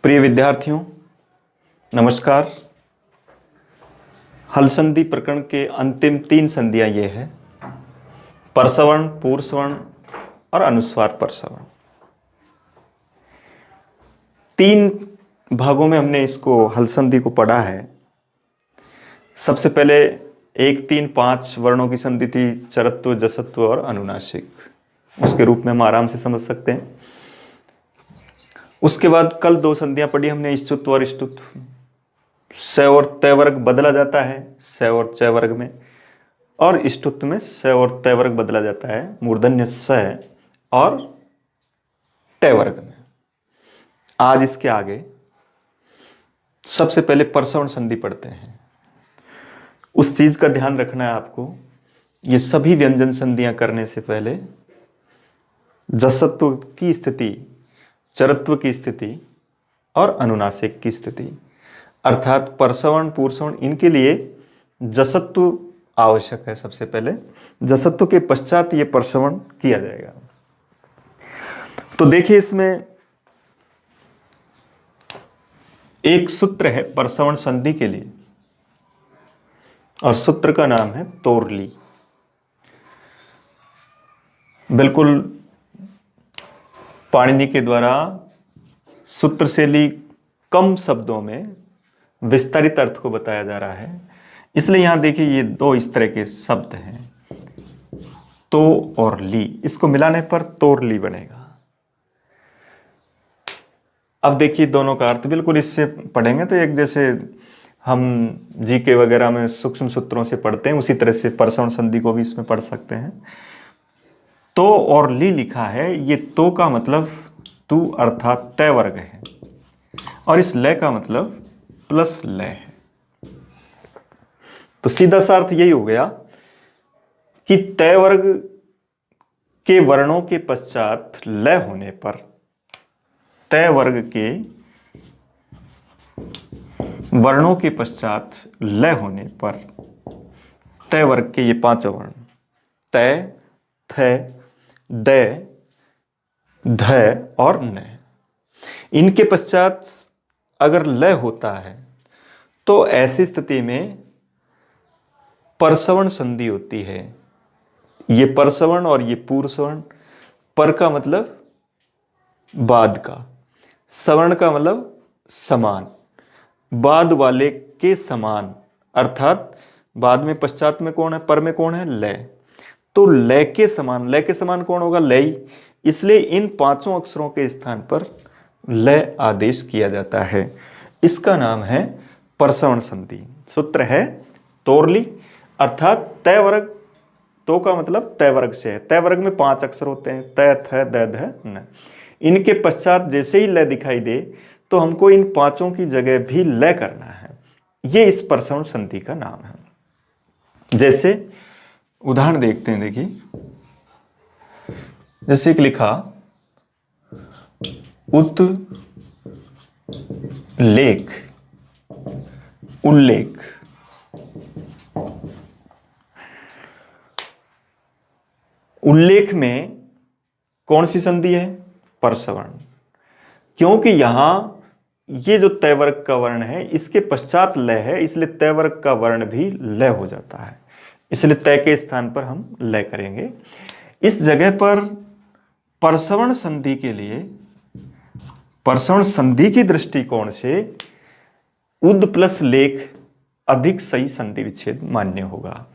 प्रिय विद्यार्थियों, नमस्कार। हल संधि प्रकरण के अंतिम 3 संधियां ये है: परसवर्ण, पूर्वसवर्ण और अनुस्वार परसवर्ण। 3 भागों में हमने इसको हल संधि को पढ़ा है। सबसे पहले 1, 3, 5 वर्णों की संधि थी, चरत्व, जसत्व और अनुनासिक। उसके रूप में हम आराम से समझ सकते हैं। उसके बाद कल 2 संधियां पढ़ी हमने, इष्टुत्व और इष्टुत्व। स और तय वर्ग बदला जाता है स और च वर्ग में, और इष्टुत्व में स और तय वर्ग बदला जाता है मूर्धन्य स और तय वर्ग में। आज इसके आगे सबसे पहले परसवर्ण संधि पढ़ते हैं। उस चीज का ध्यान रखना है आपको, ये सभी व्यंजन संधियां करने से पहले जसत्व की स्थिति, चरत्व की स्थिति और अनुनासिक की स्थिति, अर्थात परसवर्ण, पूर्वसवर्ण, इनके लिए जसत्व आवश्यक है। सबसे पहले जसत्व के पश्चात ये परसवर्ण किया जाएगा। तो देखिए, इसमें एक सूत्र है परसवर्ण संधि के लिए, और सूत्र का नाम है तोरली। बिल्कुल पाणिनि के द्वारा सूत्र से ली कम शब्दों में विस्तारित अर्थ को बताया जा रहा है। इसलिए यहां देखिए, ये 2 इस तरह के शब्द हैं, तो और ली, इसको मिलाने पर तोरली बनेगा। अब देखिए, दोनों का अर्थ बिल्कुल इससे पढ़ेंगे तो एक जैसे हम जीके वगैरह में सूक्ष्म सूत्रों से पढ़ते हैं, उसी तरह से परसवर्ण संधि को भी इसमें पढ़ सकते हैं। तो और ली लिखा है, ये तो का मतलब तू अर्थात तय वर्ग है, और इस लय का मतलब प्लस लय है। तो सीधा सा अर्थ यही हो गया कि तय वर्ग के वर्णों के पश्चात लय होने पर, तय वर्ग के वर्णों के पश्चात लय होने पर तय वर्ग के ये 5 वर्ण तय, थ, द, ध और न, इनके पश्चात अगर लय होता है तो ऐसी स्थिति में परसवर्ण संधि होती है। ये परसवर्ण और ये पूर्वसवर्ण, पर का मतलब बाद का, सवर्ण का मतलब समान, बाद वाले के समान, अर्थात बाद में पश्चात में कौन है, पर में कौन है, लय। तो लय के समान, लय के समान कौन होगा, लय। इसलिए इन 5 अक्षरों के स्थान पर लय आदेश किया जाता है। इसका नाम है परसवर्ण संधि। सूत्र है तोरली, अर्थात तय वर्ग, तो का मतलब तय वर्ग से है। तय वर्ग में 5 अक्षर होते हैं, तय, थ, द, ध, न। इनके पश्चात जैसे ही लय दिखाई दे तो हमको इन 5 की जगह भी लय करना है। ये इस परसवर्ण संधि का नाम है। जैसे उदाहरण देखते हैं, देखिए, जैसे कि लिखा उत लेख, उल्लेख। उल्लेख में कौन सी संधि है, परसवर्ण, क्योंकि यहां ये जो तय वर्ग का वर्ण है इसके पश्चात लय है, इसलिए तय वर्ग का वर्ण भी लय हो जाता है। इसलिए तय के स्थान पर हम लय करेंगे। इस जगह पर परसवर्ण संधि के लिए, परसवर्ण संधि की दृष्टिकोण से उद प्लस लेख अधिक सही संधि विच्छेद मान्य होगा।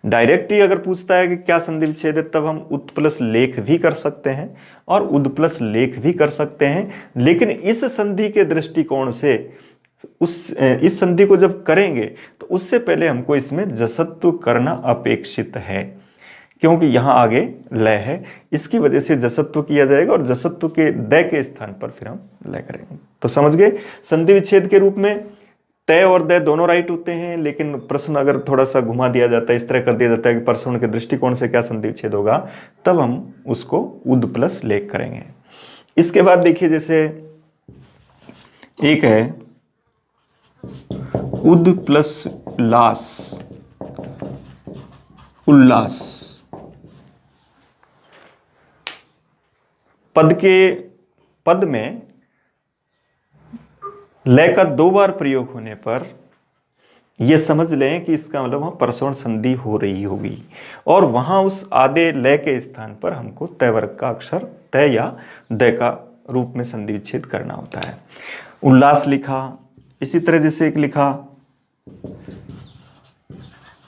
डायरेक्ट ही अगर पूछता है कि क्या संधि विच्छेद है, तब हम उत प्लस लेख भी कर सकते हैं और उद प्लस लेख भी कर सकते हैं। लेकिन इस संधि के दृष्टिकोण से इस संधि को जब करेंगे तो उससे पहले हमको इसमें जसत्व करना अपेक्षित है, क्योंकि यहां आगे लय है। इसकी वजह से जसत्व किया जाएगा और जसत्व के द के स्थान पर फिर हम लय करेंगे। तो समझ गए, संधि विच्छेद के रूप में तय और द दोनों राइट होते हैं, लेकिन प्रश्न अगर थोड़ा सा घुमा दिया जाता है, इस तरह कर दिया जाता है कि परसवर्ण के दृष्टिकोण से क्या संधि विच्छेद होगा, तब हम उसको उद प्लस लेख करेंगे। इसके बाद देखिए, जैसे एक है उद प्लस लास, उल्लास। पद में लय का 2 बार प्रयोग होने पर यह समझ लें कि इसका मतलब वहां परसवर्ण संधि हो रही होगी, और वहां उस आधे लय के स्थान पर हमको तय वर्ग का अक्षर तय या द का रूप में संधि विच्छेद करना होता है। उल्लास लिखा, इसी तरह जैसे एक लिखा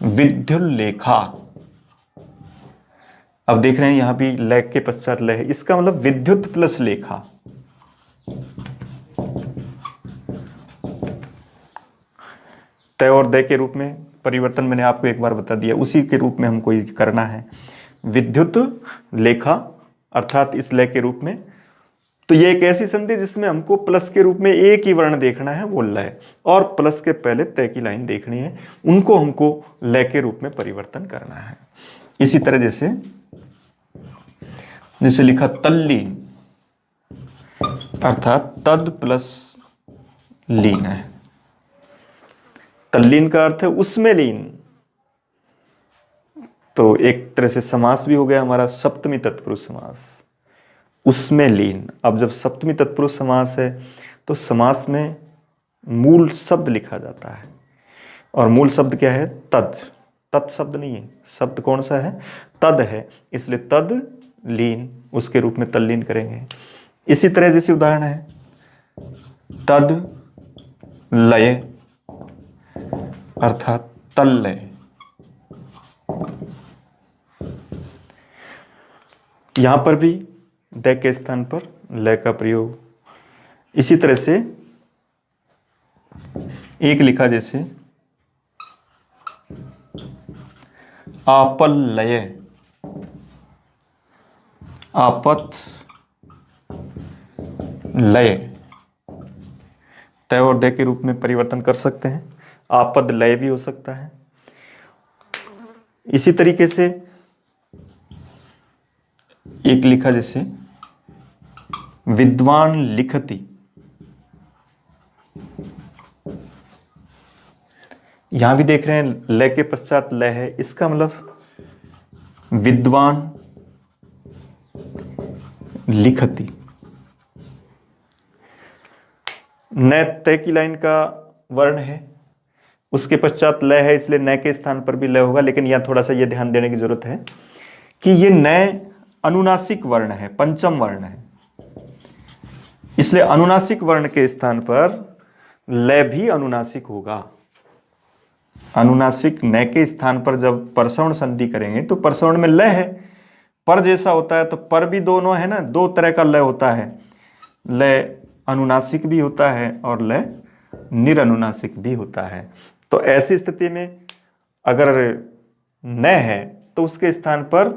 विद्युल्लेखा। अब देख रहे हैं यहां भी लय के पश्चात लय है, इसका मतलब विद्युत प्लस लेखा। तय और दय के रूप में परिवर्तन मैंने आपको एक बार बता दिया, उसी के रूप में हमको ये करना है। विद्युत लेखा अर्थात इस लय के रूप में। तो ये एक ऐसी संधि जिसमें हमको प्लस के रूप में एक ही वर्ण देखना है, वो लय, और प्लस के पहले तय की लाइन देखनी है, उनको हमको लय के रूप में परिवर्तन करना है। इसी तरह जैसे लिखा तल्लीन अर्थात तद प्लस लीन है। तल्लीन का अर्थ है उसमें लीन, तो एक तरह से समास भी हो गया हमारा सप्तमी तत्पुरुष समास, उसमें लीन। अब जब सप्तमी तत्पुरुष समास है तो समास में मूल शब्द लिखा जाता है, और मूल शब्द क्या है? तद। तत् शब्द नहीं है, शब्द कौन सा है? तद है, इसलिए तद लीन, उसके रूप में तल्लीन करेंगे। इसी तरह जैसे उदाहरण है तद लय अर्थात तल्लय। यहां पर भी द के स्थान पर लय का प्रयोग। इसी तरह से एक लिखा जैसे आपल्लय, आपत लय, तय और दय के रूप में परिवर्तन कर सकते हैं। आपद लय भी हो सकता है। इसी तरीके से एक लिखा जैसे विद्वान लिखति, यहां भी देख रहे हैं लय के पश्चात लय है, इसका मतलब विद्वान लिखति। न तय की लाइन का वर्ण है, उसके पश्चात लय है, इसलिए न के स्थान पर भी लय होगा। लेकिन यहां थोड़ा सा यह ध्यान देने की जरूरत है कि यह न अनुनासिक वर्ण है, पंचम वर्ण है, इसलिए अनुनासिक वर्ण के स्थान पर लय भी अनुनासिक होगा। अनुनासिक न के स्थान पर जब परसवर्ण संधि करेंगे तो परसवर्ण में लय है, पर जैसा होता है तो पर भी दोनों है ना, दो तरह का लय होता है, लय अनुनासिक भी होता है और लय निरनुनासिक भी होता है। तो ऐसी स्थिति में अगर न है तो उसके स्थान पर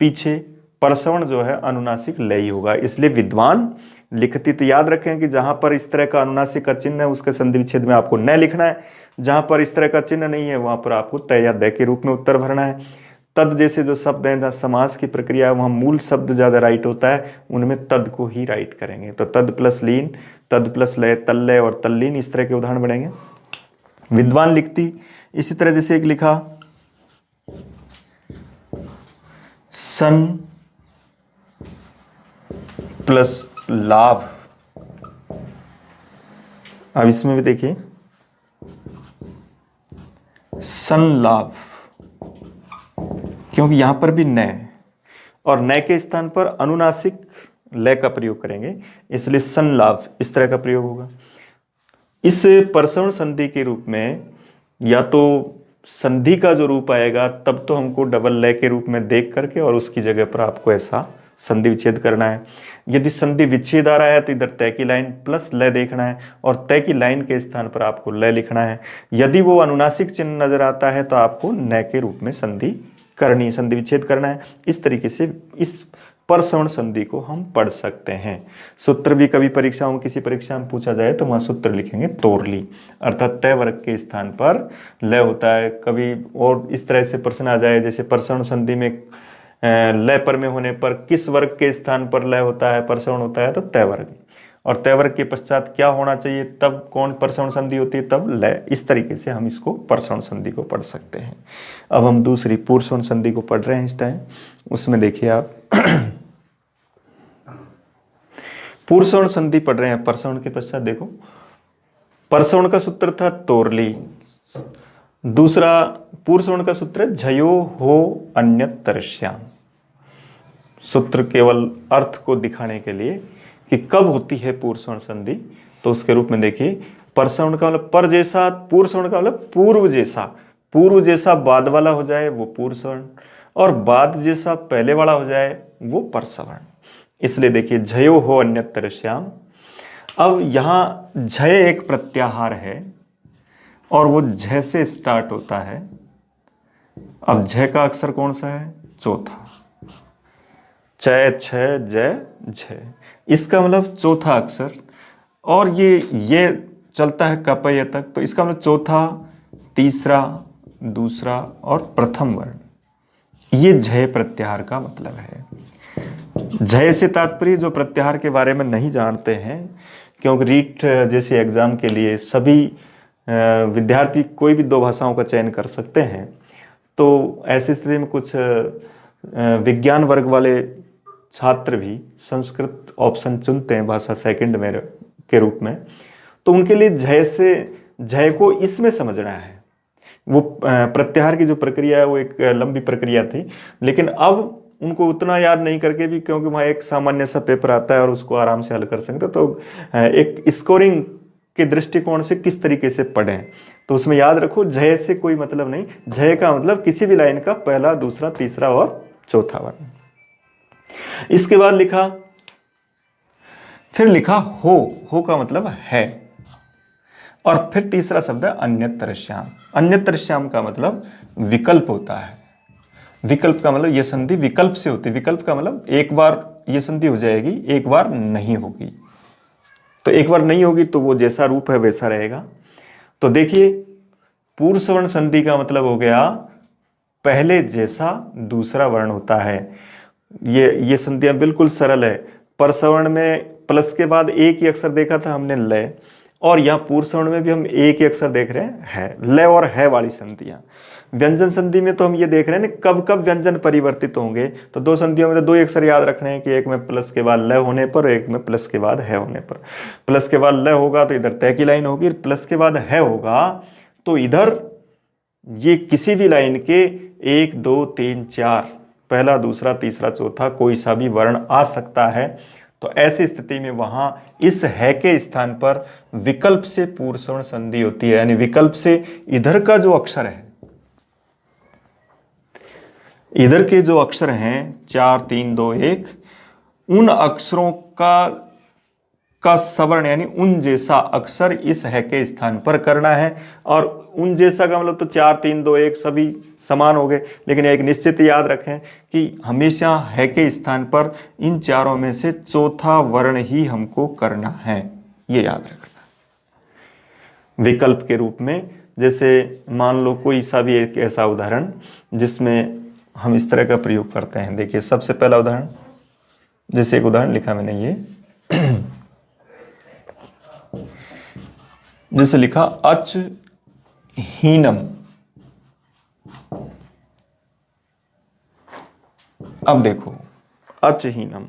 पीछे परसवर्ण जो है अनुनासिक लय ही होगा, इसलिए विद्वान लिखति। तो याद रखें कि जहां पर इस तरह का अनुनासिक का चिन्ह है उसके संधि विच्छेद में आपको न लिखना है, जहां पर इस तरह का चिन्ह नहीं है वहां पर आपको तय या दय के रूप में उत्तर भरना है। तद जैसे जो शब्द हैं, जहां समास की प्रक्रिया है वहां मूल शब्द ज्यादा राइट होता है, उनमें तद को ही राइट करेंगे। तो तद प्लस लीन, तद प्लस लय, तल्लय और तल्लीन, इस तरह के उदाहरण बनेंगे। विद्वान लिखती, इसी तरह जैसे एक लिखा सन प्लस लाभ। अब इसमें भी देखिए सन लाभ, क्योंकि यहां पर भी न और न के स्थान पर अनुनासिक लय का प्रयोग करेंगे, इसलिए सन लाभ इस तरह का प्रयोग होगा। इस परसवर्ण संधि के रूप में या तो संधि का जो रूप आएगा तब तो हमको डबल लय के रूप में देख करके और उसकी जगह पर आपको ऐसा संधि विच्छेद करना है। यदि संधि विच्छेद आ रहा है तो इधर तय की लाइन प्लस लय देखना है और तय की लाइन के स्थान पर आपको लय लिखना है। यदि वो अनुनासिक चिन्ह नजर आता है तो आपको न के रूप में संधि करनी, संधि विच्छेद करना है। इस तरीके से इस परसवर्ण संधि को हम पढ़ सकते हैं। सूत्र भी कभी परीक्षाओं में किसी परीक्षा में पूछा जाए तो वहां सूत्र लिखेंगे तोरली, अर्थात तय वर्ग के स्थान पर लय होता है। कभी और इस तरह से प्रश्न आ जाए जैसे परसवर्ण संधि में लय पर में होने पर किस वर्ग के स्थान पर लय होता है, परसवर्ण होता है, तो तय वर्ग। और तय वर्ग के पश्चात क्या होना चाहिए, तब कौन परसवर्ण संधि होती है, तब लय। इस तरीके से हम इसको परसवर्ण संधि को पढ़ सकते हैं। अब हम दूसरी पुरुषवर्ण संधि को पढ़ रहे हैं इस टाइम। उसमें देखिए आप पुरुषवर्ण संधि पढ़ रहे हैं, परसवर्ण के पश्चात देखो परसवर्ण का सूत्र था तोरली। दूसरा पुरसवर्ण का सूत्र है झयो हो अन्यतरश्याम। सूत्र केवल अर्थ को दिखाने के लिए कि कब होती है पुरसवर्ण संधि, तो उसके रूप में देखिए, परसवर्ण का मतलब पर जैसा, पुरसवर्ण का मतलब पूर्व जैसा। पूर्व जैसा बाद वाला हो जाए वो पुरसवर्ण, और बाद जैसा पहले वाला हो जाए वो परसवर्ण। इसलिए देखिए झयो हो अन्यतरश्याम। अब यहां झय एक प्रत्याहार है और वो झ से स्टार्ट होता है। अब झ का अक्षर कौन सा है? चौथा। चय छ जय झ, इसका मतलब चौथा अक्षर। और ये चलता है कपय तक, तो इसका मतलब चौथा, तीसरा, दूसरा और प्रथम वर्ण। ये झय प्रत्याहार का मतलब है। झय से तात्पर्य जो प्रत्याहार के बारे में नहीं जानते हैं, क्योंकि रीट जैसे एग्जाम के लिए सभी विद्यार्थी कोई भी दो भाषाओं का चयन कर सकते हैं, तो ऐसी स्थिति में कुछ विज्ञान वर्ग वाले छात्र भी संस्कृत ऑप्शन चुनते हैं भाषा सेकंड में के रूप में, तो उनके लिए झय को इसमें समझना है। वो प्रत्याहार की जो प्रक्रिया है वो एक लंबी प्रक्रिया थी, लेकिन अब उनको उतना याद नहीं करके भी, क्योंकि वहाँ एक सामान्य सा पेपर आता है और उसको आराम से हल कर सकते, तो एक स्कोरिंग के दृष्टिकोण से किस तरीके से पढ़ें, तो उसमें याद रखो झय से कोई मतलब नहीं। झय का मतलब किसी भी लाइन का पहला, दूसरा, तीसरा और चौथा वर्ण। इसके बाद फिर लिखा हो का मतलब है, और फिर तीसरा शब्द है अन्यतरश्याम। अन्यतरश्याम का मतलब विकल्प होता है। विकल्प का मतलब ये संधि विकल्प से होती है। विकल्प का मतलब एक बार ये संधि हो जाएगी, एक बार नहीं होगी। तो एक बार नहीं होगी तो वो जैसा रूप है वैसा रहेगा। तो देखिए पुरसवर्ण संधि का मतलब हो गया पहले जैसा दूसरा वर्ण होता है। ये संधियां बिल्कुल सरल है। परसवर्ण में प्लस के बाद एक ही अक्षर देखा था हमने ल, और यहाँ पुरसवर्ण में भी हम एक ही अक्षर देख रहे हैं है, ल और है वाली संधियां। व्यंजन संधि में तो हम ये देख रहे हैं कब कब व्यंजन परिवर्तित होंगे, तो दो संधियों में तो दो ही अक्षर याद रखने हैं कि एक में प्लस के बाद ल होने पर, एक में प्लस के बाद है होने पर। प्लस के बाद ल होगा तो इधर तय की लाइन होगी, प्लस के बाद है होगा तो इधर ये किसी भी लाइन के 1 2 3 4 पहला, दूसरा, तीसरा, चौथा कोई सा भी वर्ण आ सकता है। तो ऐसी स्थिति में वहां इस है के स्थान पर विकल्प से पुरसवर्ण संधि होती है। यानी विकल्प से इधर का जो अक्षर है, इधर के जो अक्षर हैं 4 3 2 1, उन अक्षरों का सवर्ण यानी उन जैसा अक्षर इस है के स्थान पर करना है। और उन जैसा का मतलब तो 4 3 2 1 सभी समान हो गए, लेकिन एक निश्चित याद रखें कि हमेशा है के स्थान पर इन चारों में से चौथा वर्ण ही हमको करना है, ये याद रखना। विकल्प के रूप में जैसे मान लो कोई सा भी एक ऐसा उदाहरण जिसमें हम इस तरह का प्रयोग करते हैं। देखिए सबसे पहला उदाहरण, जैसे एक उदाहरण लिखा मैंने ये जैसे लिखा अच हीनम। अब देखो अच हीनम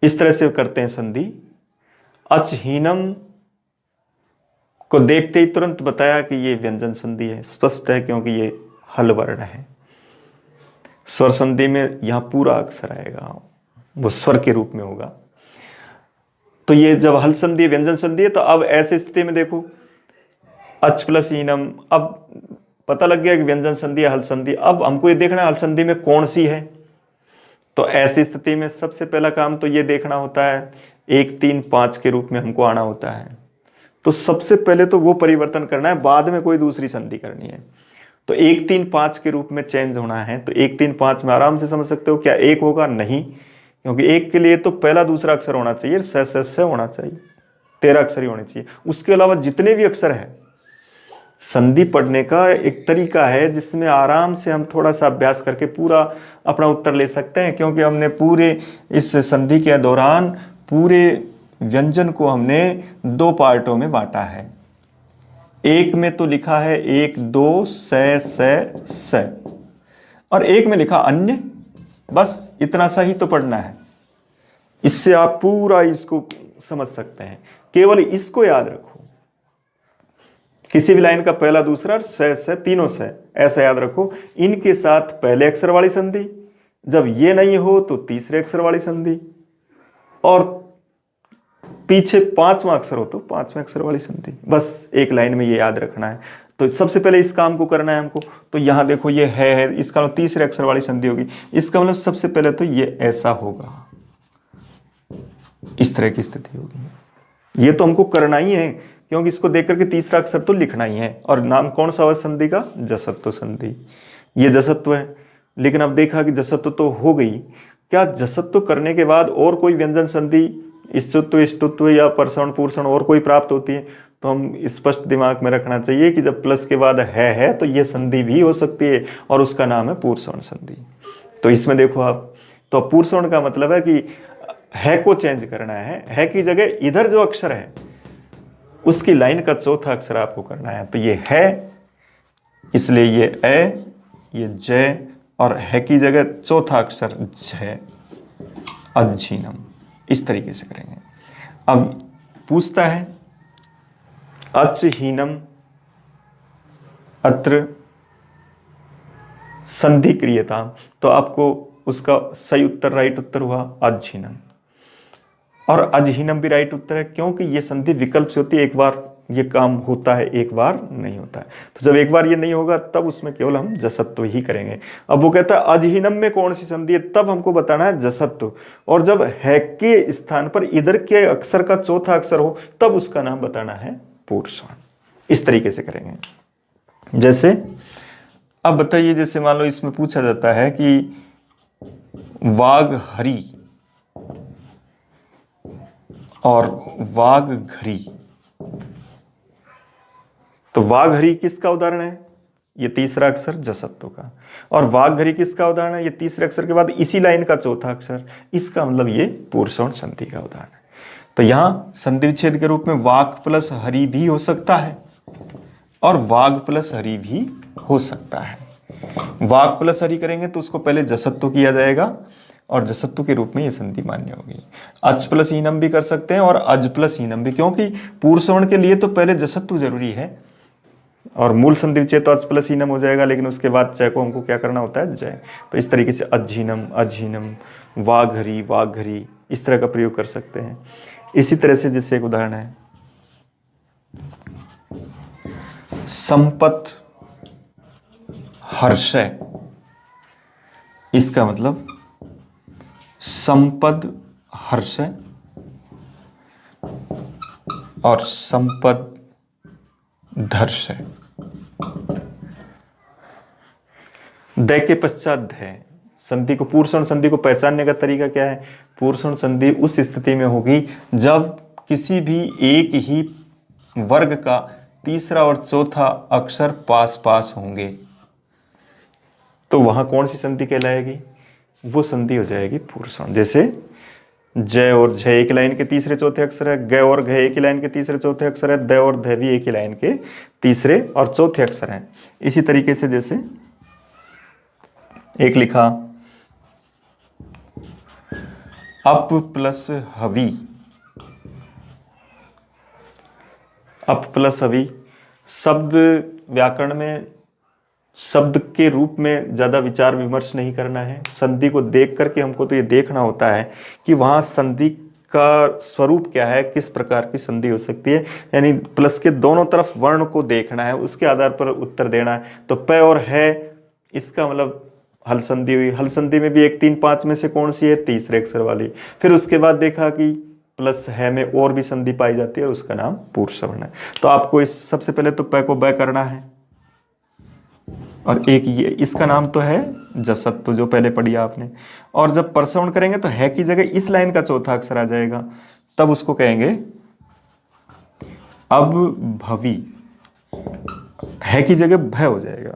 इस तरह से करते हैं संधि। अच हीनम को देखते ही तुरंत बताया कि ये व्यंजन संधि है, स्पष्ट है क्योंकि ये हल वर्ण है। स्वर संधि में यहां पूरा अक्षर आएगा, वो स्वर के रूप में होगा। तो ये जब हल संधि व्यंजन संधि है, तो अब ऐसी स्थिति में देखो अच प्लस हीनम, अब पता लग गया कि व्यंजन संधि है, हल संधि। अब हमको ये देखना है हल संधि में कौन सी है। तो ऐसी स्थिति में सबसे पहला काम तो ये देखना होता है 1 3 5 के रूप में हमको आना होता है। तो सबसे पहले तो वो परिवर्तन करना है, बाद में कोई दूसरी संधि करनी है। तो 1 3 5 के रूप में चेंज होना है। तो 1 3 5 में आराम से समझ सकते हो क्या एक होगा? नहीं, क्योंकि एक के लिए तो पहला दूसरा अक्षर होना चाहिए, स होना चाहिए, 13 अक्षर ही होने चाहिए। उसके अलावा जितने भी अक्षर है, संधि पढ़ने का एक तरीका है जिसमें आराम से हम थोड़ा सा अभ्यास करके पूरा अपना उत्तर ले सकते हैं। क्योंकि हमने पूरे इस संधि के दौरान पूरे व्यंजन को हमने 2 पार्टों में बांटा है। एक में तो लिखा है 1 2 स, और एक में लिखा अन्य। बस इतना सा ही तो पढ़ना है, इससे आप पूरा इसको समझ सकते हैं। केवल इसको याद रखो, किसी भी लाइन का पहला, दूसरा और से तीनों से, ऐसा याद रखो। इनके साथ पहले अक्षर वाली संधि, जब ये नहीं हो तो तीसरे अक्षर वाली संधि, और पीछे पांचवा अक्षर हो तो पांचवें अक्षर वाली संधि। बस एक लाइन में ये याद रखना है। तो सबसे पहले इस काम को करना है हमको। तो यहां देखो ये है, इसका मतलब तीसरे अक्षर वाली संधि होगी। इसका मतलब सबसे पहले तो ये ऐसा होगा, इस तरह की स्थिति होगी। ये तो हमको करना ही है, क्योंकि इसको देख करके तीसरा अक्षर तो लिखना ही है। और नाम कौन सा हुआ संधि का? जसत्व संधि। ये जसत्व है। लेकिन अब देखा कि जसत्व तो हो गई, क्या जसत्व करने के बाद और कोई व्यंजन संधि, स्तुत्व, ष्टुत्व या परसवर्ण, पूर्वसवर्ण और कोई प्राप्त होती है? तो हम स्पष्ट दिमाग में रखना चाहिए कि जब प्लस के बाद है तो ये संधि भी हो सकती है, और उसका नाम है पूर्वसवर्ण संधि। तो इसमें देखो आप, तो पूर्वसवर्ण का मतलब है कि है को चेंज करना है की जगह इधर जो अक्षर है उसकी लाइन का चौथा अक्षर आपको करना है। तो ये है, इसलिए ये ए, ये जय, और है की जगह चौथा अक्षर जय, अज्जीनम। इस तरीके से करेंगे। अब पूछता है अचहीनम अत्र संधि क्रियता, तो आपको उसका सही उत्तर, राइट उत्तर हुआ अज्जीनम। और अजहीनम भी राइट उत्तर है, क्योंकि ये संधि विकल्प से होती है। एक बार ये काम होता है, एक बार नहीं होता है। तो जब एक बार ये नहीं होगा तब उसमें केवल हम जसत्व ही करेंगे। अब वो कहता है अजहीनम में कौन सी संधि है, तब हमको बताना है जसत्व। और जब है के स्थान पर इधर के अक्षर का चौथा अक्षर हो तब उसका नाम बताना है पूर्वसवर्ण। इस तरीके से करेंगे। जैसे अब बताइए, जैसे मान लो इसमें पूछा जाता है कि वाघहरी और वाघघरी, तो वाघहरी किसका उदाहरण है? ये तीसरा अक्षर जसत्व का। और वाघघरी किसका उदाहरण है? ये तीसरे अक्षर के बाद इसी लाइन का चौथा अक्षर। इसका मतलब ये पूर्वसवर्ण संधि का उदाहरण है। तो यहां संधि विच्छेद के रूप में वाघ प्लस हरि भी हो सकता है और वाघ प्लस हरि भी हो सकता है। वाघ प्लस हरि करेंगे तो उसको पहले जसत्व किया जाएगा और जसत्व के रूप में ये संधि मान्य होगी। अच प्लस हीनम भी कर सकते हैं और अज प्लस हीनम भी, क्योंकि पूर्वसवर्ण के लिए तो पहले जसत्व जरूरी है और मूल संधि विच्छेद तो अच प्लस हीनम हो जाएगा, लेकिन उसके बाद चय को हमको क्या करना होता है? जय। तो इस तरीके से अज्जीनम, अज्जीनम, वाघहरी, वाघघरी, इस तरह का प्रयोग कर सकते हैं। इसी तरह से जैसे एक उदाहरण है संपत हर्षय, इसका मतलब संपद हर्षय और संपद धर्षय। द के पश्चात ध संधि को, पूर्वसवर्ण संधि को पहचानने का तरीका क्या है? पूर्वसवर्ण संधि उस स्थिति में होगी जब किसी भी एक ही वर्ग का तीसरा और चौथा अक्षर पास पास होंगे, तो वहां कौन सी संधि कहलाएगी? वो संधि हो जाएगी पूर्वसवर्ण। जैसे जय और झय एक लाइन के तीसरे चौथे अक्षर है, ग और घ एक ही लाइन के तीसरे चौथे अक्षर है, द और ध भी एक ही लाइन के तीसरे और चौथे अक्षर हैं। इसी तरीके से जैसे एक लिखा अप प्लस हवि, अप प्लस हवि शब्द व्याकरण में शब्द के रूप में ज्यादा विचार विमर्श नहीं करना है। संधि को देख करके हमको तो ये देखना होता है कि वहां संधि का स्वरूप क्या है, किस प्रकार की संधि हो सकती है। यानी प्लस के दोनों तरफ वर्ण को देखना है, उसके आधार पर उत्तर देना है। तो प और है, इसका मतलब हल संधि हुई। हल संधि में भी 1, 3, 5 में से कौन सी है? तीसरे अक्षर वाली। फिर उसके बाद देखा कि प्लस है में और भी संधि पाई जाती है, उसका नाम पूर्वसवर्ण है। तो आपको इस सबसे पहले तो प को ब करना है और एक ये, इसका नाम तो है जसत्व जो पहले पढ़ी आपने। और जब परसवर्ण करेंगे तो है की जगह इस लाइन का चौथा अक्षर आ जाएगा, तब उसको कहेंगे अब भवी, है की जगह भ हो जाएगा।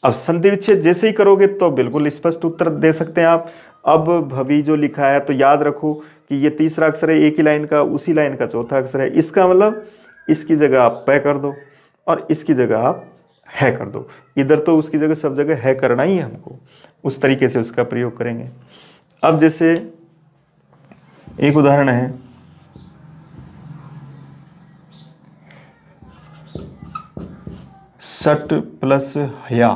अब संधि विच्छेद जैसे ही करोगे तो बिल्कुल स्पष्ट उत्तर दे सकते हैं आप। अब भवी जो लिखा है तो याद रखो कि ये तीसरा अक्षर है, एक ही लाइन का, उसी लाइन का चौथा अक्षर है। इसका मतलब इसकी जगह आप प कर दो और इसकी जगह आप है कर दो। इधर तो उसकी जगह सब जगह है करना ही है हमको, उस तरीके से उसका प्रयोग करेंगे। अब जैसे एक उदाहरण है सट प्लस हया,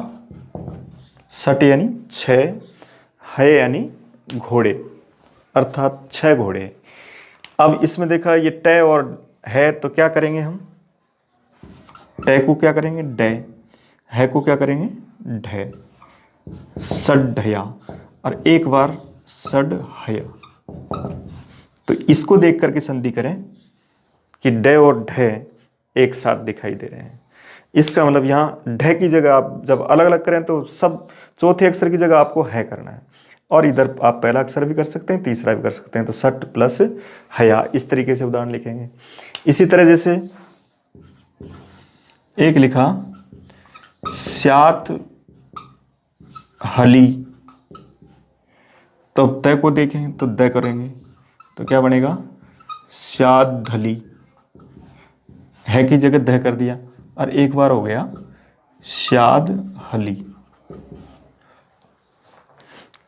सट यानी 6, है यानी घोड़े, अर्थात 6 घोड़े। अब इसमें देखा ये टे और है, तो क्या करेंगे हम, टे को क्या करेंगे डे, है को क्या करेंगे ढे, सड ढया, और एक बार सड हया। तो इसको देख करके संधि करें कि डे और ढे एक साथ दिखाई दे रहे हैं। इसका मतलब यहाँ ढे की जगह आप जब अलग अलग करें तो सब चौथे अक्षर की जगह आपको है करना है, और इधर आप पहला अक्षर भी कर सकते हैं, तीसरा भी कर सकते हैं। तो सट प्लस हया, इस तरीके से उदाहरण लिखेंगे। इसी तरह जैसे एक लिखा स्यात हली, तो तय को देखें तो द करेंगे तो क्या बनेगा स्यात धली, है की जगह द कर दिया, और एक बार हो गया स्याद हली।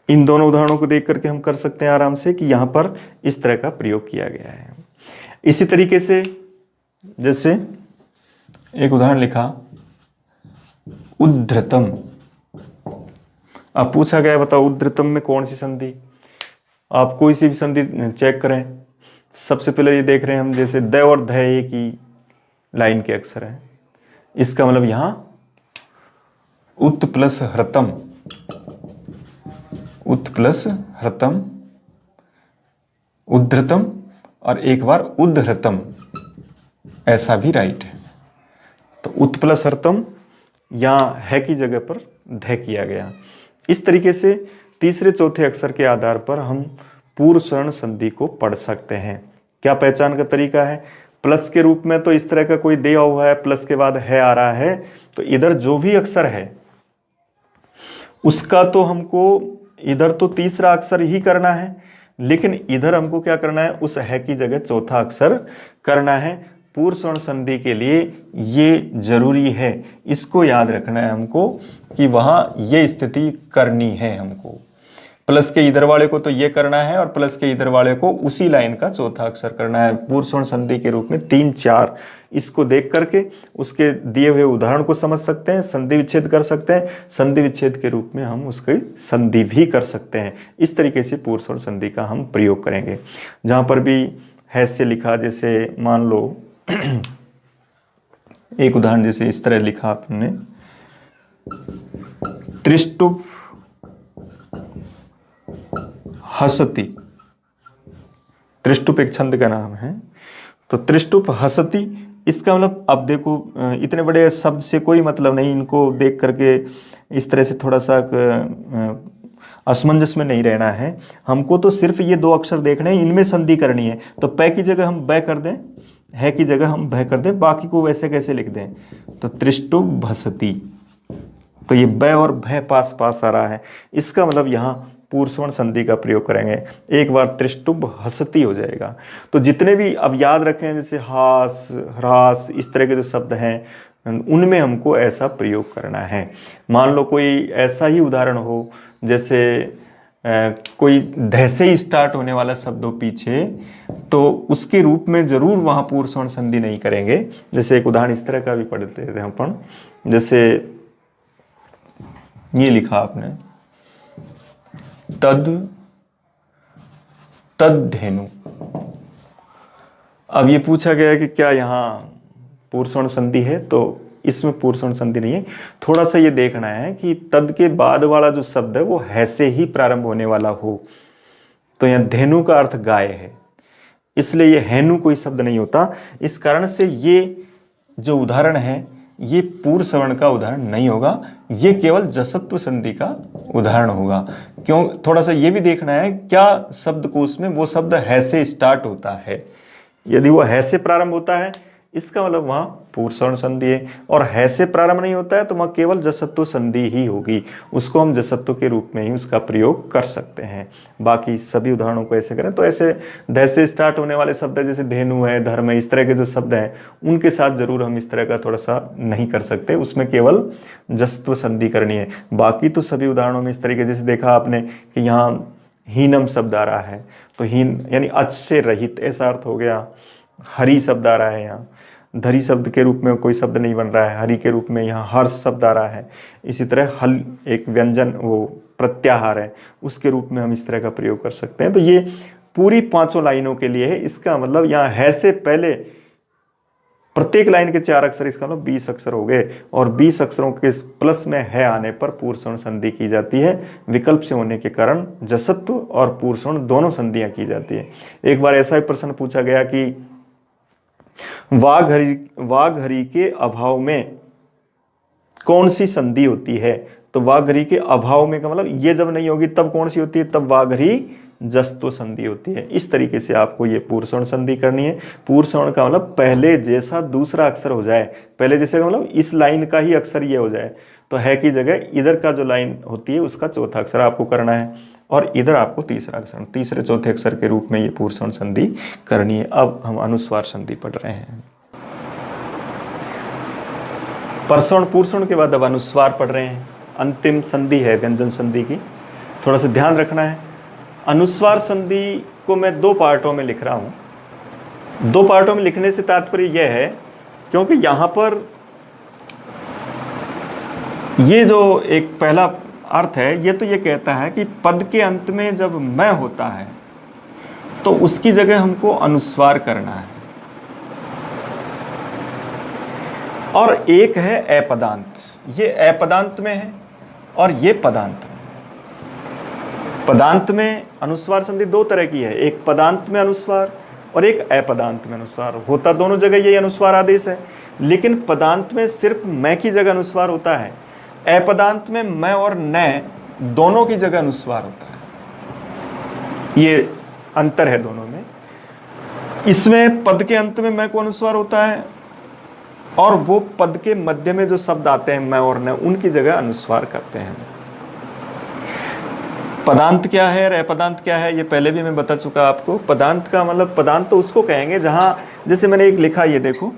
इन दोनों उदाहरणों को देख करके हम कर सकते हैं आराम से कि यहां पर इस तरह का प्रयोग किया गया है। इसी तरीके से जैसे एक उदाहरण लिखा उद्धृतम। अब पूछा गया बताओ उद्धृतम में कौन सी संधि, आप कोई सी भी संधि चेक करें। सबसे पहले ये देख रहे हैं हम, जैसे द और ध एक ही लाइन के अक्षर हैं, इसका मतलब यहां उत प्लस ह्रतम, उत प्लस ह्रतम, उद्धृतम, और एक बार उद्धृतम, ऐसा भी राइट है। तो उत प्लस ह्रतम यहां है की जगह पर ध किया गया। इस तरीके से तीसरे चौथे अक्षर के आधार पर हम पूर्व स्वर्ण संधि को पढ़ सकते हैं। क्या पहचान का तरीका है, प्लस के रूप में तो इस तरह का कोई दिया हुआ है, प्लस के बाद है आ रहा है, तो इधर जो भी अक्षर है उसका तो हमको इधर तो तीसरा अक्षर ही करना है, लेकिन इधर हमको क्या करना है, उस है की जगह चौथा अक्षर करना है। पूर्व स्वर्ण संधि के लिए ये जरूरी है, इसको याद रखना है हमको कि वहां ये स्थिति करनी है हमको। प्लस के इधर वाले को तो ये करना है, और प्लस के इधर वाले को उसी लाइन का चौथा अक्षर करना है। पूर्व स्वर्ण संधि के रूप में 3, 4 इसको देख करके उसके दिए हुए उदाहरण को समझ सकते हैं, संधि विच्छेद कर सकते हैं, संधि विच्छेद के रूप में हम उसकी संधि भी कर सकते हैं। इस तरीके से पूर्व स्वर्ण संधि का हम प्रयोग करेंगे। जहां पर भी है से लिखा, जैसे मान लो एक उदाहरण जैसे इस तरह लिखा आपने, त्रिष्टुप हसती, त्रिष्टुप एक छंद का नाम है, तो त्रिष्टुप हसती, इसका मतलब अब देखो इतने बड़े शब्द से कोई मतलब नहीं, इनको देख करके इस तरह से थोड़ा सा असमंजस में नहीं रहना है। हमको तो सिर्फ ये 2 अक्षर देखने हैं, इनमें संधि करनी है। तो पै की जगह हम बै कर दें, है की जगह हम भय कर दें, बाकी को वैसे कैसे लिख दें, तो त्रिष्टुप भसती, तो ये बै और भय पास पास आ रहा है, इसका मतलब यहाँ पूर्व स्वर्ण संधि का प्रयोग करेंगे। एक बार त्रिष्टुप हसती हो जाएगा। तो जितने भी अब याद रखें, जैसे हास, ह्रास, इस तरह के जो शब्द हैं उनमें हमको ऐसा प्रयोग करना है। मान लो कोई ऐसा ही उदाहरण हो, जैसे कोई ध से ही स्टार्ट होने वाला शब्द हो पीछे, तो उसके रूप में जरूर वहां पूर्व स्वर्ण संधि नहीं करेंगे। जैसे एक उदाहरण इस तरह का भी पढ़ते थे अपन, जैसे ये लिखा आपने तद धेनु। अब ये पूछा गया कि क्या यहाँ पूर्व स्वर्ण संधि है, तो इसमें पूर्व स्वर्ण संधि नहीं है। थोड़ा सा ये देखना है कि तद के बाद वाला जो शब्द है वो है से ही प्रारंभ होने वाला हो। तो यहाँ धेनु का अर्थ गाय है, इसलिए ये हैनु कोई शब्द नहीं होता। इस कारण से ये जो उदाहरण है ये पूर्व सवर्ण का उदाहरण नहीं होगा, ये केवल जसत्व संधि का उदाहरण होगा। क्यों, थोड़ा सा ये भी देखना है क्या शब्दकोश में वो शब्द है से स्टार्ट होता है। यदि वो है से प्रारंभ होता है, इसका मतलब वहां पूर्व सवर्ण संधि है, और है से प्रारंभ नहीं होता है तो वहां केवल जसत्व संधि ही होगी। उसको हम जसत्व के रूप में ही उसका प्रयोग कर सकते हैं। बाकी सभी उदाहरणों को ऐसे करें तो ऐसे ध से स्टार्ट होने वाले शब्द है, जैसे धेनु है, धर्म है, इस तरह के जो शब्द हैं उनके साथ जरूर हम इस तरह का थोड़ा सा नहीं कर सकते, उसमें केवल जसत्व संधि करनी है। बाकी तो सभी उदाहरणों में इस तरीके, जैसे देखा आपने कि यहाँ हीनम शब्द आ रहा है, तो हीन यानी अच से रहित ऐसा अर्थ हो गया। हरि शब्द आ रहा है यहाँ, धरी शब्द के रूप में कोई शब्द नहीं बन रहा है, हरि के रूप में यहाँ हर्ष शब्द आ रहा है। इसी तरह हल एक व्यंजन, वो प्रत्याहार है, उसके रूप में हम इस तरह का प्रयोग कर सकते हैं। तो ये पूरी 5 लाइनों के लिए है। इसका मतलब यहाँ है से पहले प्रत्येक लाइन के 4 अक्षर, इसका मतलब 20 अक्षर हो गए, और 20 अक्षरों के प्लस में है आने पर पूर्वसवर्ण संधि की जाती है। विकल्प से होने के कारण जसत्व और पूर्वसवर्ण दोनों संधियां की जाती है। एक बार ऐसा ही प्रश्न पूछा गया कि वाघहरि के अभाव में कौन सी संधि होती है? तो वाघहरि के अभाव में का मतलब ये जब नहीं होगी तब कौन सी होती है? तब वाघहरि जस्तो संधि होती है। इस तरीके से आपको ये पूर्वसवर्ण संधि करनी है। पूर्वसवर्ण का मतलब पहले जैसा दूसरा अक्षर हो जाए, पहले जैसे का मतलब इस लाइन का ही अक्षर ये हो जाए, तो है की जगह इधर का जो लाइन होती है उसका चौथा अक्षर आपको करना है, और इधर आपको तीसरा अक्षर, तीसरे चौथे अक्षर के रूप में ये पूर्वसवर्ण संधि करनी है। अब हम अनुस्वार संधि पढ़ रहे हैं। परसवर्ण पूर्वसवर्ण के बाद अब अनुस्वार पढ़ रहे हैं। अंतिम संधि है व्यंजन संधि की, थोड़ा सा ध्यान रखना है। अनुस्वार संधि को मैं 2 पार्टों में लिख रहा हूं। 2 पार्टों में लिखने से तात्पर्य यह है क्योंकि यहां पर ये जो एक पहला अर्थ है, ये तो ये कहता है कि पद के अंत में जब मैं होता है तो उसकी जगह हमको अनुस्वार करना है। और एक है अपदांत, ये अपदांत में है और ये पदांत में। पदांत में अनुस्वार संधि 2 तरह की है, एक पदांत में अनुस्वार और एक अपदांत में अनुस्वार। होता दोनों जगह यही अनुस्वार आदेश है, लेकिन पदांत में सिर्फ मैं की जगह अनुस्वार होता है, अपदांत में मैं और न दोनों की जगह अनुस्वार होता है। ये अंतर है दोनों में। इसमें पद के अंत में मैं को अनुस्वार होता है, और वो पद के मध्य में जो शब्द आते हैं मैं और न, उनकी जगह अनुस्वार करते हैं। पदांत क्या है और अपदांत क्या है ये पहले भी मैं बता चुका आपको। पदांत का मतलब, पदांत तो उसको कहेंगे जहां, जैसे मैंने एक लिखा, ये देखो,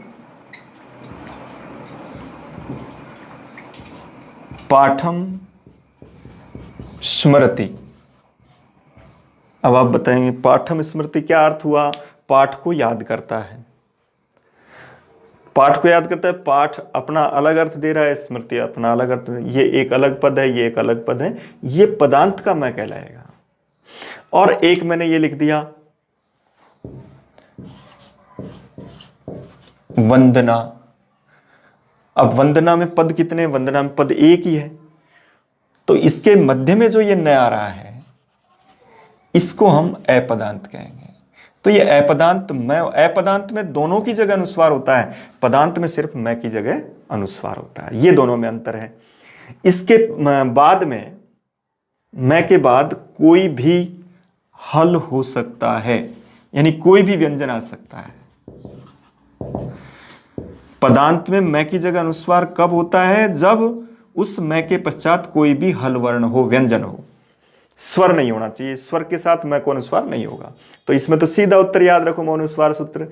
पाठम स्मृति। अब आप बताएंगे पाठम स्मृति क्या अर्थ हुआ? पाठ को याद करता है, पाठ को याद करता है। पाठ अपना अलग अर्थ दे रहा है, स्मृति अपना अलग अर्थ। ये एक अलग पद है, ये एक अलग पद है, ये पदांत का मैं कहलाएगा। और एक मैंने ये लिख दिया वंदना। अब वंदना में पद कितने? वंदना में पद एक ही है, तो इसके मध्य में जो ये न आ रहा है इसको हम अपदांत कहेंगे। तो ये अपदांत मैं, अपदांत में दोनों की जगह अनुस्वार होता है, पदांत में सिर्फ मैं की जगह अनुस्वार होता है। ये दोनों में अंतर है। इसके बाद में मैं के बाद कोई भी हल हो सकता है, यानी कोई भी व्यंजन आ सकता है। पदांत में मैं की जगह अनुस्वार कब होता है? जब उस मैं के पश्चात कोई भी हल वर्ण हो, व्यंजन हो। स्वर नहीं होना चाहिए, स्वर के साथ मैं को अनुस्वार नहीं होगा। तो इसमें तो सीधा उत्तर याद रखो, अनुस्वार सूत्र।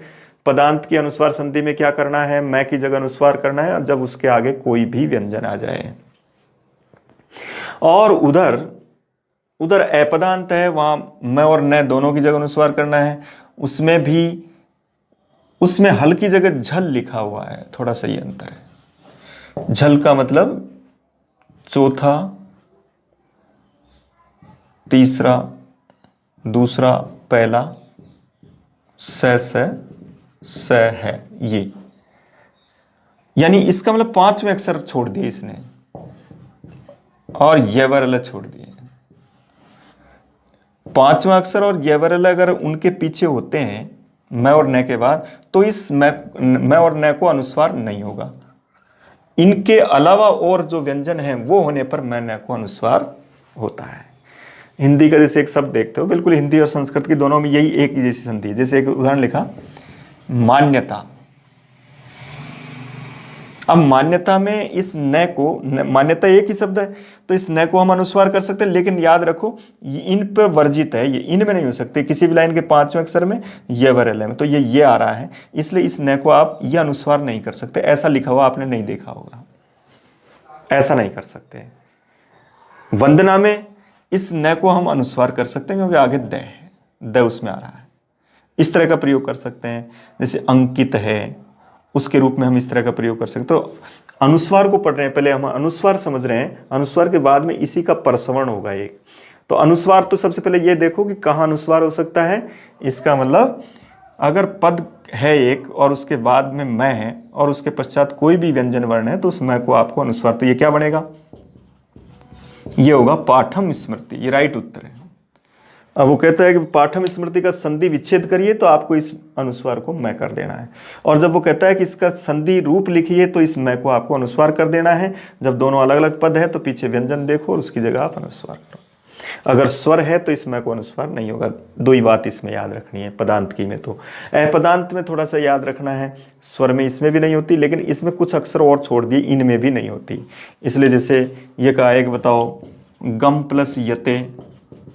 पदांत की अनुस्वार संधि में क्या करना है? मैं की जगह अनुस्वार करना है, और जब उसके आगे कोई भी व्यंजन आ जाए। और उधर अपदांत है, वहां मैं और न दोनों की जगह अनुस्वार करना है। उसमें हल की जगह झल लिखा हुआ है, थोड़ा सा ये अंतर है। झल का मतलब चौथा, तीसरा, दूसरा, पहला, स है, ये, यानी इसका मतलब 5वें अक्षर छोड़ दिए इसने, और यवरल छोड़ दिए। 5वां अक्षर और यवरल अगर उनके पीछे होते हैं मैं और न के बाद, तो इस मैं और न को अनुस्वार नहीं होगा। इनके अलावा और जो व्यंजन हैं वो होने पर मैं न को अनुस्वार होता है। हिंदी का जैसे एक शब्द देखते हो, बिल्कुल हिंदी और संस्कृत की दोनों में यही एक ही जैसी संधि है। जैसे एक उदाहरण लिखा, मान्यता। अब मान्यता में इस न को, मान्यता एक ही शब्द है, तो इस न को हम अनुस्वार कर सकते हैं, लेकिन याद रखो ये इन पर वर्जित है, ये इन में नहीं हो सकते। किसी भी लाइन के 5वें अक्षर में, ये वरल में, तो ये आ रहा है, इसलिए इस न को आप ये अनुस्वार नहीं कर सकते। ऐसा लिखा हुआ आपने नहीं देखा होगा, ऐसा नहीं कर सकते। वंदना में इस न को हम अनुस्वार कर सकते हैं क्योंकि आगे द है, द उसमें आ रहा है। इस तरह का प्रयोग कर सकते हैं। जैसे अंकित है, उसके रूप में हम इस तरह का प्रयोग कर सकते हैं। तो अनुस्वार को पढ़ रहे हैं, पहले हम अनुस्वार समझ रहे हैं, अनुस्वार के बाद में इसी का परसवर्ण होगा एक। तो अनुस्वार तो सबसे पहले ये देखो कि कहाँ अनुस्वार हो सकता है। इसका मतलब अगर पद है एक और उसके बाद में मैं है और उसके पश्चात कोई भी व्यंजन वर्ण है तो उस मैं को आपको अनुस्वार, तो ये क्या बनेगा, ये होगा पाठम स्मृति, ये राइट उत्तर है। अब वो कहता है कि पाठम स्मृति का संधि विच्छेद करिए तो आपको इस अनुस्वार को मैं कर देना है, और जब वो कहता है कि इसका संधि रूप लिखिए तो इस मैं को आपको अनुस्वार कर देना है। जब दोनों अलग अलग पद है तो पीछे व्यंजन देखो और उसकी जगह आप अनुस्वार करो। अगर स्वर है तो इस मैं को अनुस्वार नहीं होगा। दो ही बात इसमें याद रखनी है पदांत की में। तो अपदांत में थोड़ा सा याद रखना है, स्वर में इसमें भी नहीं होती, लेकिन इसमें कुछ अक्षर और छोड़ दिए, इनमें भी नहीं होती। इसलिए जैसे ये कहा एक बताओ गम प्लस यते,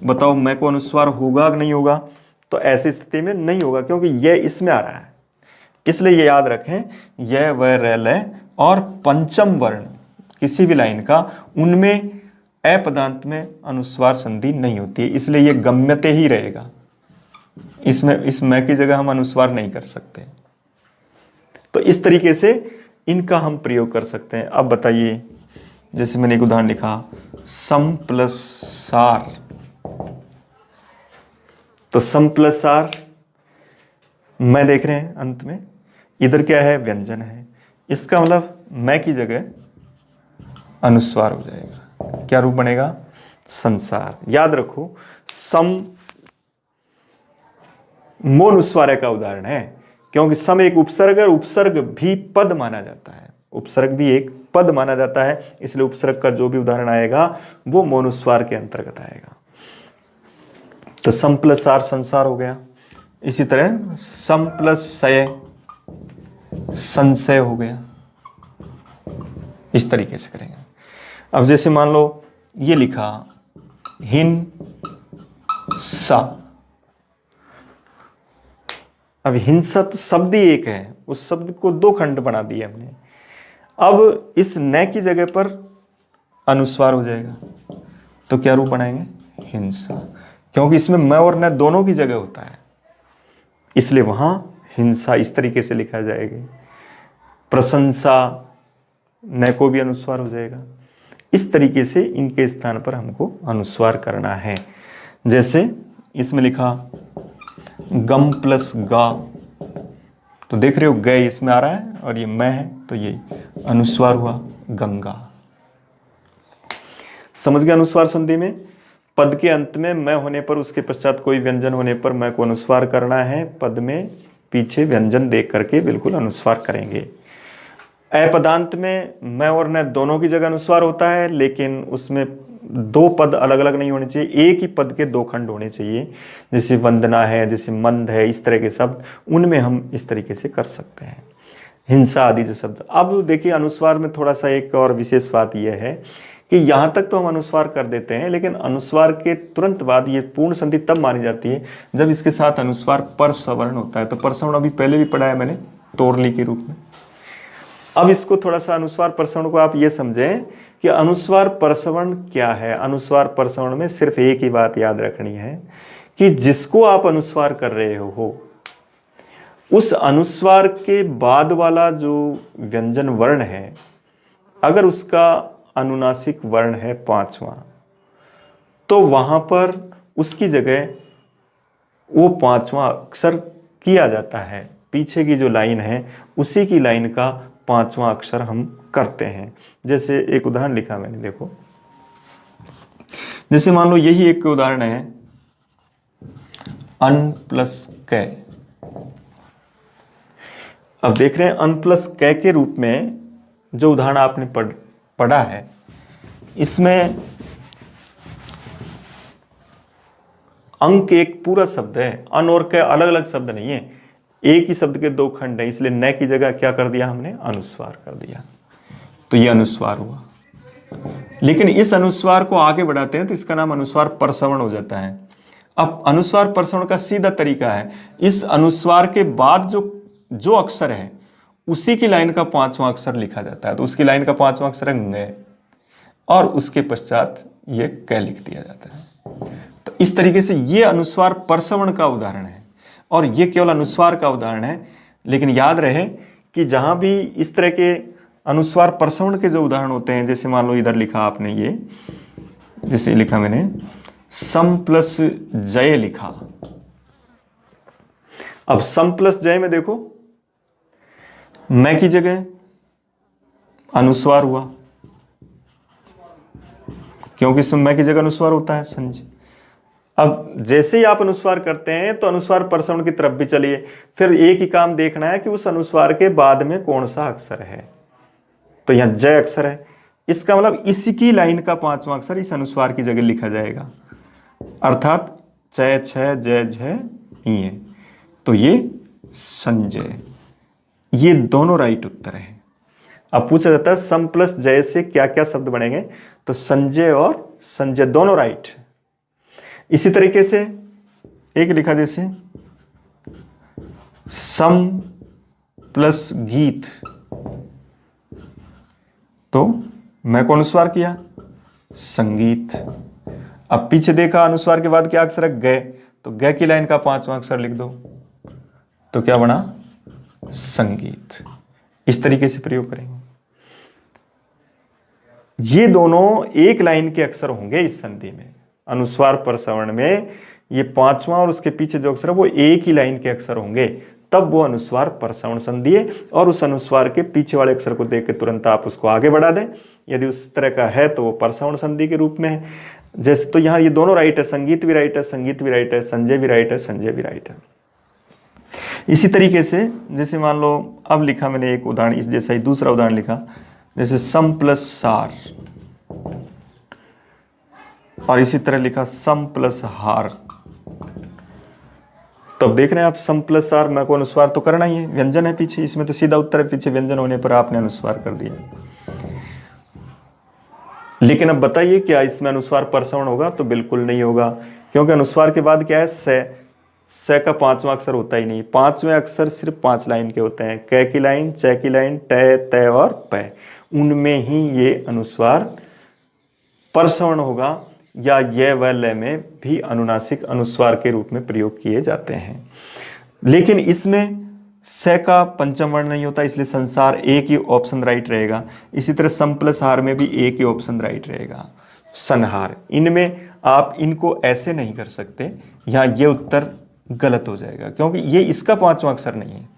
बताओ मैं को अनुस्वार होगा कि नहीं होगा, तो ऐसी स्थिति में नहीं होगा क्योंकि यह इसमें आ रहा है। इसलिए ये याद रखें यह वह रैल और पंचम वर्ण किसी भी लाइन का, उनमें अपदांत में अनुस्वार संधि नहीं होती है, इसलिए ये गम्यते ही रहेगा। इसमें इस मैं की जगह हम अनुस्वार नहीं कर सकते। तो इस तरीके से इनका हम प्रयोग कर सकते हैं। अब बताइए, जैसे मैंने एक उदाहरण लिखा सम प्लस सार, तो सम प्लस सार मैं देख रहे हैं अंत में, इधर क्या है, व्यंजन है, इसका मतलब मैं की जगह अनुस्वार हो जाएगा। क्या रूप बनेगा, संसार। याद रखो सम मोनुस्वार्य का उदाहरण है, क्योंकि सम एक उपसर्ग है, उपसर्ग भी पद माना जाता है, उपसर्ग भी एक पद माना जाता है, इसलिए उपसर्ग का जो भी उदाहरण आएगा वो मोनुस्वार के अंतर्गत आएगा। तो सम प्लस सार संसार हो गया। इसी तरह सम प्लस सय संशय हो गया। इस तरीके से करेंगे। अब जैसे मान लो ये लिखा हिन सा, अब हिंसा तो शब्द ही एक है, उस शब्द को दो खंड बना दिए हमने। अब इस न की जगह पर अनुस्वार हो जाएगा, तो क्या रूप बनाएंगे, हिंसा, क्योंकि इसमें मैं और न दोनों की जगह होता है, इसलिए वहां हिंसा इस तरीके से लिखा जाएगा। प्रशंसा न को भी अनुस्वार हो जाएगा। इस तरीके से इनके स्थान पर हमको अनुस्वार करना है। जैसे इसमें लिखा गम प्लस गा, तो देख रहे हो गए इसमें आ रहा है और ये मैं है, तो ये अनुस्वार हुआ गंगा। समझ गए अनुस्वार संधि में पद के अंत में मैं होने पर उसके पश्चात कोई व्यंजन होने पर मैं को अनुस्वार करना है, पद में पीछे व्यंजन देख करके बिल्कुल अनुस्वार करेंगे। अपदांत में मैं और न दोनों की जगह अनुस्वार होता है, लेकिन उसमें दो पद अलग अलग नहीं होने चाहिए, एक ही पद के दो खंड होने चाहिए। जैसे वंदना है, जैसे मंद है, इस तरह के शब्द उनमें हम इस तरीके से कर सकते हैं, हिंसा आदि जो शब्द। अब देखिए अनुस्वार में थोड़ा सा एक और विशेष बात यह है कि यहाँ तक तो हम अनुस्वार कर देते हैं, लेकिन अनुस्वार के तुरंत बाद ये पूर्ण संधि तब मानी जाती है जब इसके साथ अनुस्वार परसवर्ण होता है। तो परसवर्ण अभी पहले भी पढ़ा है मैंने तोरली के रूप में। अब इसको थोड़ा सा अनुस्वार परसवर्ण को आप ये समझें कि अनुस्वार परसवर्ण क्या है। अनुस्वार परसवर्ण में सिर्फ एक ही बात याद रखनी है कि जिसको आप अनुस्वार कर रहे हो उस अनुस्वार के बाद वाला जो व्यंजन वर्ण है, अगर उसका अनुनासिक वर्ण है पांचवा, तो वहां पर उसकी जगह वो पांचवा अक्षर किया जाता है। पीछे की जो लाइन है उसी की लाइन का पांचवा अक्षर हम करते हैं। जैसे एक उदाहरण लिखा मैंने, देखो जैसे मान लो यही एक उदाहरण है अन प्लस कै। अब देख रहे हैं अन प्लस कै के रूप में जो उदाहरण आपने पढ़ा है, इसमें अंक एक पूरा शब्द है, अन और कै अलग अलग शब्द नहीं है, एक ही शब्द के दो खंड है, इसलिए न की जगह क्या कर दिया हमने, अनुस्वार कर दिया, तो ये अनुस्वार हुआ। लेकिन इस अनुस्वार को आगे बढ़ाते हैं तो इसका नाम अनुस्वार परसवर्ण हो जाता है। अब अनुस्वार परसवर्ण का सीधा तरीका है, इस अनुस्वार के बाद जो अक्षर है उसी की लाइन का पांचवा अक्षर लिखा जाता है। तो उसकी लाइन का पांचवा अक्षर है ङ, और उसके पश्चात ये कै लिख दिया जाता है। तो इस तरीके से ये अनुस्वार परसवर्ण का उदाहरण है, और ये केवल अनुस्वार का उदाहरण है। लेकिन याद रहे कि जहां भी इस तरह के अनुस्वार प्रसवण के जो उदाहरण होते हैं, जैसे मान लो इधर लिखा आपने, ये जैसे लिखा मैंने सम प्लस जय लिखा। अब सम प्लस जय में देखो, मैं की जगह अनुस्वार हुआ, क्योंकि इसमें मैं की जगह अनुस्वार होता है संजय। अब जैसे ही आप अनुस्वार करते हैं तो अनुस्वार प्रसवण की तरफ भी चलिए, फिर एक ही काम देखना है कि उस अनुस्वार के बाद में कौन सा अक्षर है। तो यहां जय अक्षर है, इसका मतलब इसी की लाइन का 5वां अक्षर इस अनुस्वार की जगह लिखा जाएगा, अर्थात चय छ जय झ ये, तो ये संजय। ये दोनों राइट उत्तर है। अब पूछा जाता है सम प्लस जय से क्या क्या शब्द बनेंगे, तो संजय और संजय दोनों राइट। इसी तरीके से एक लिखा जैसे सम प्लस गीत, तो मैं को अनुस्वार किया संगीत। अब पीछे देखा अनुस्वार के बाद क्या अक्षर है, गय, तो गय की लाइन का 5वां अक्षर लिख दो, तो क्या बना संगीत। इस तरीके से प्रयोग करेंगे। ये दोनों एक लाइन के अक्षर होंगे इस संधि में। अनुस्वार प्रसवण में ये 5वां और उसके पीछे जो अक्षर है वो एक ही लाइन के अक्षर होंगे, तब वो अनुस्वार प्रसवण संधि है। और उस अनुस्वार के पीछे वाले अक्षर को देख के तुरंत आप उसको आगे बढ़ा दें। यदि उस तरह का है तो वो प्रसवण संधि के रूप में है। जैसे तो यहाँ ये दोनों राइट है, संगीत भी राइट है, संगीत भी राइट है, संजय भी राइट है, संजय भी राइट है। इसी तरीके से जैसे मान लो अब लिखा मैंने एक उदाहरण, इस जैसा ही दूसरा उदाहरण लिखा, जैसे सम प्लस सार, और इसी तरह लिखा सम प्लस हार। तब देख रहे हैं आप सम प्लस सार, मैं को अनुस्वार तो करना ही है, व्यंजन है पीछे, इसमें तो सीधा उत्तर है, पीछे व्यंजन होने पर आपने अनुस्वार कर दिया। लेकिन अब बताइए क्या इसमें अनुस्वार प्रसवण होगा, तो बिल्कुल नहीं होगा, क्योंकि अनुस्वार के बाद क्या है स का 5वां अक्षर होता ही नहीं। 5वें अक्षर सिर्फ 5 लाइन के होते हैं, क की लाइन, च की लाइन, ट, तय और प, उनमें ही ये अनुस्वार प्रसवण होगा, या ये व ल में भी अनुनासिक अनुस्वार के रूप में प्रयोग किए जाते हैं। लेकिन इसमें स का 5वां वर्ण नहीं होता, इसलिए संसार एक ही ऑप्शन राइट रहेगा। इसी तरह सम प्लस हार में भी एक ही ऑप्शन राइट रहेगा, संहार। इनमें आप इनको ऐसे नहीं कर सकते, यहाँ ये उत्तर गलत हो जाएगा, क्योंकि ये इसका 5वां अक्षर नहीं है।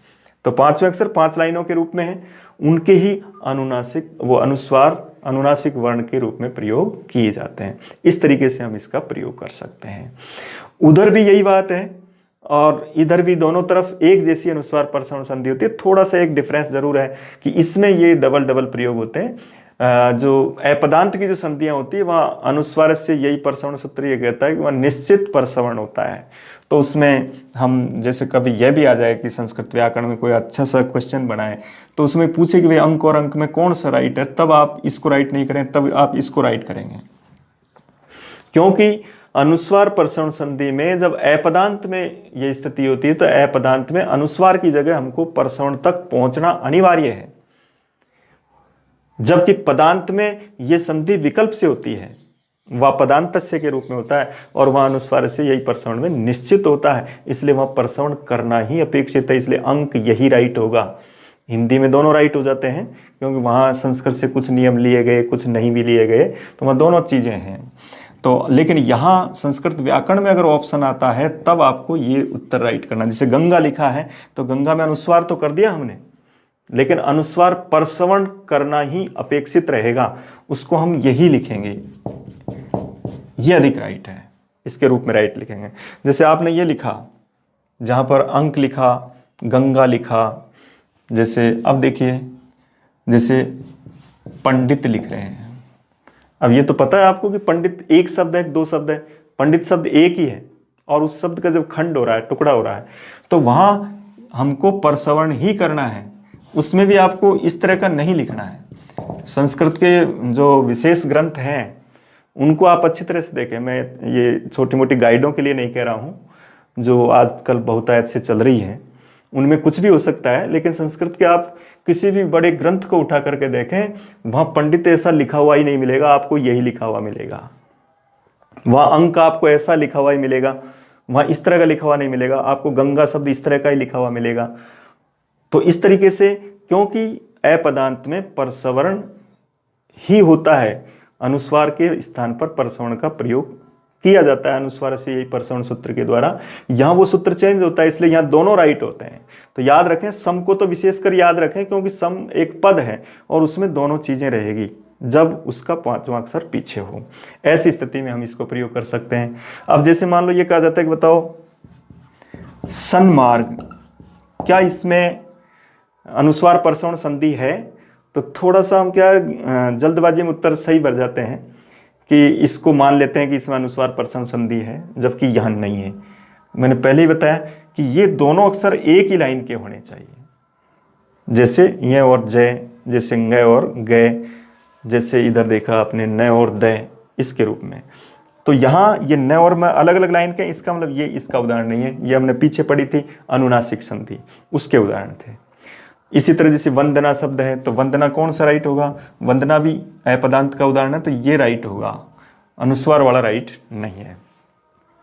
तो 5वें अक्षर 5 लाइनों के रूप में है, उनके ही अनुनासिक वो अनुस्वार अनुनासिक वर्ण के रूप में प्रयोग किए जाते हैं। इस तरीके से हम इसका प्रयोग कर सकते हैं। उधर भी यही बात है और इधर भी, दोनों तरफ एक जैसी अनुस्वार प्रसवण संधि होती है। थोड़ा सा एक डिफरेंस जरूर है कि इसमें ये डबल प्रयोग होते हैं। जो अपदांत की जो संधियां होती है वहाँ अनुस्वार से यही प्रसवण सूत्र ये कहता है कि वह निश्चित प्रसवण होता है। तो उसमें हम जैसे कभी यह भी आ जाए कि संस्कृत व्याकरण में कोई अच्छा सा क्वेश्चन बनाए तो उसमें पूछे कि भाई अंक और अंक में कौन सा राइट है, तब आप इसको राइट नहीं करें, तब आप इसको राइट करेंगे। क्योंकि अनुस्वार प्रसवण संधि में जब अपदांत में ये स्थिति होती है तो अपदांत में अनुस्वार की जगह हमको प्रसवण तक पहुंचना अनिवार्य है, जबकि पदांत में ये संधि विकल्प से होती है, वह पदांतस्य के रूप में होता है और वह अनुस्वार से यही प्रसवण में निश्चित होता है, इसलिए वह प्रसवण करना ही अपेक्षित है। इसलिए अंक यही राइट होगा। हिंदी में दोनों राइट हो जाते हैं क्योंकि वहाँ संस्कृत से कुछ नियम लिए गए, कुछ नहीं भी लिए गए, तो वह दोनों चीज़ें हैं। तो लेकिन यहाँ संस्कृत व्याकरण में अगर ऑप्शन आता है तब आपको ये उत्तर राइट करना। जैसे गंगा लिखा है तो गंगा में अनुस्वार तो कर दिया हमने, लेकिन अनुस्वार प्रसवण करना ही अपेक्षित रहेगा, उसको हम यही लिखेंगे, ये अधिक राइट है, इसके रूप में राइट लिखेंगे। जैसे आपने ये लिखा, जहाँ पर अंक लिखा, गंगा लिखा, जैसे अब देखिए जैसे पंडित लिख रहे हैं। अब ये तो पता है आपको कि पंडित एक शब्द है, 2 शब्द है, पंडित शब्द एक ही है और उस शब्द का जब खंड हो रहा है, टुकड़ा हो रहा है, तो वहाँ हमको प्रसवण ही करना है। उसमें भी आपको इस तरह का नहीं लिखना है। संस्कृत के जो विशेष ग्रंथ हैं उनको आप अच्छी तरह से देखें। मैं ये छोटी मोटी गाइडों के लिए नहीं कह रहा हूँ, जो आजकल बहुतायत से चल रही है, उनमें कुछ भी हो सकता है, लेकिन संस्कृत के आप किसी भी बड़े ग्रंथ को उठा करके देखें, वहाँ पंडित ऐसा लिखा हुआ ही नहीं मिलेगा, आपको यही लिखा हुआ मिलेगा। वहाँ अंक आपको ऐसा लिखा हुआ ही मिलेगा, वहाँ इस तरह का लिखा हुआ नहीं मिलेगा, आपको गंगा शब्द इस तरह का ही लिखा हुआ मिलेगा। तो इस तरीके से क्योंकि अपदांत में परसवर्ण ही होता है, अनुस्वार के स्थान पर परसवर्ण का प्रयोग किया जाता है अनुस्वार से, यही परसवर्ण सूत्र के द्वारा। यहां वो सूत्र चेंज होता है, इसलिए यहां दोनों राइट होते हैं। तो याद रखें, सम को तो विशेषकर याद रखें, क्योंकि सम एक पद है और उसमें दोनों चीजें रहेगी जब उसका पांचवा अक्षर पीछे हो। ऐसी स्थिति में हम इसको प्रयोग कर सकते हैं। अब जैसे मान लो ये कहा जाता है कि बताओ सन्मार्ग, क्या इसमें अनुस्वार परसवर्ण संधि है? तो थोड़ा सा हम क्या जल्दबाजी में उत्तर सही भर जाते हैं कि इसको मान लेते हैं कि इसमें अनुस्वार परसवर्ण संधि है, जबकि यहां नहीं है। मैंने पहले ही बताया कि ये दोनों अक्षर एक ही लाइन के होने चाहिए, जैसे ये और जय, जैसे ग और गय, जैसे इधर देखा आपने न और द, इसके रूप में। तो यहाँ ये न और म अलग अलग लाइन के, इसका मतलब ये इसका उदाहरण नहीं है। ये हमने पीछे पढ़ी थी अनुनासिक संधि, उसके उदाहरण थे। इसी तरह जैसे वंदना शब्द है, तो वंदना कौन सा राइट होगा? वंदना भी अपदांत का उदाहरण है, तो ये राइट होगा, अनुस्वार वाला राइट नहीं है।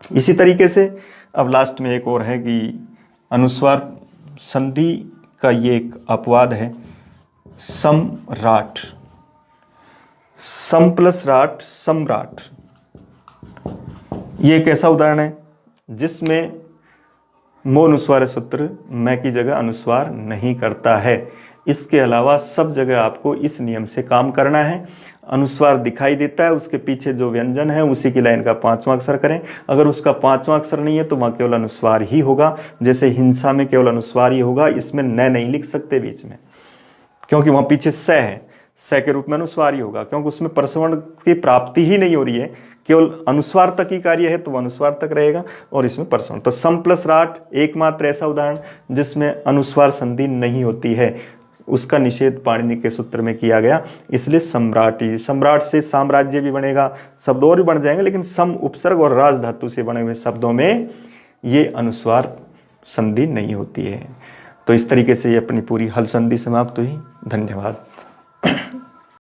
इसी तरीके से अब लास्ट में एक और है कि अनुस्वार संधि का ये एक अपवाद है, सम्राट, सम प्लस राट, सम्राट। ये एक ऐसा उदाहरण है जिसमें मो अनुस्वार सूत्र मैं की जगह अनुस्वार नहीं करता है। इसके अलावा सब जगह आपको इस नियम से काम करना है। अनुस्वार दिखाई देता है, उसके पीछे जो व्यंजन है उसी की लाइन का पांचवा अक्षर करें। अगर उसका पांचवा अक्षर नहीं है तो वहां केवल अनुस्वार ही होगा। जैसे हिंसा में केवल अनुस्वार ही होगा, इसमें न नहीं लिख सकते बीच में, क्योंकि वहां पीछे स है, स के रूप में अनुस्वार ही होगा, क्योंकि उसमें परसवर्ण की प्राप्ति ही नहीं हो रही है, केवल अनुस्वार तक ही कार्य है, तो वह अनुस्वार तक रहेगा और इसमें परसवर्ण। तो सम प्लस राट एकमात्र ऐसा उदाहरण जिसमें अनुस्वार संधि नहीं होती है, उसका निषेध पाणिनि के सूत्र में किया गया, इसलिए सम्राटी। सम्राट से साम्राज्य भी बनेगा, शब्द और भी बन जाएंगे, लेकिन सम उपसर्ग और राज धातु से बने हुए शब्दों में ये अनुस्वार संधि नहीं होती है। तो इस तरीके से ये अपनी पूरी हल संधि समाप्त हुई। धन्यवाद।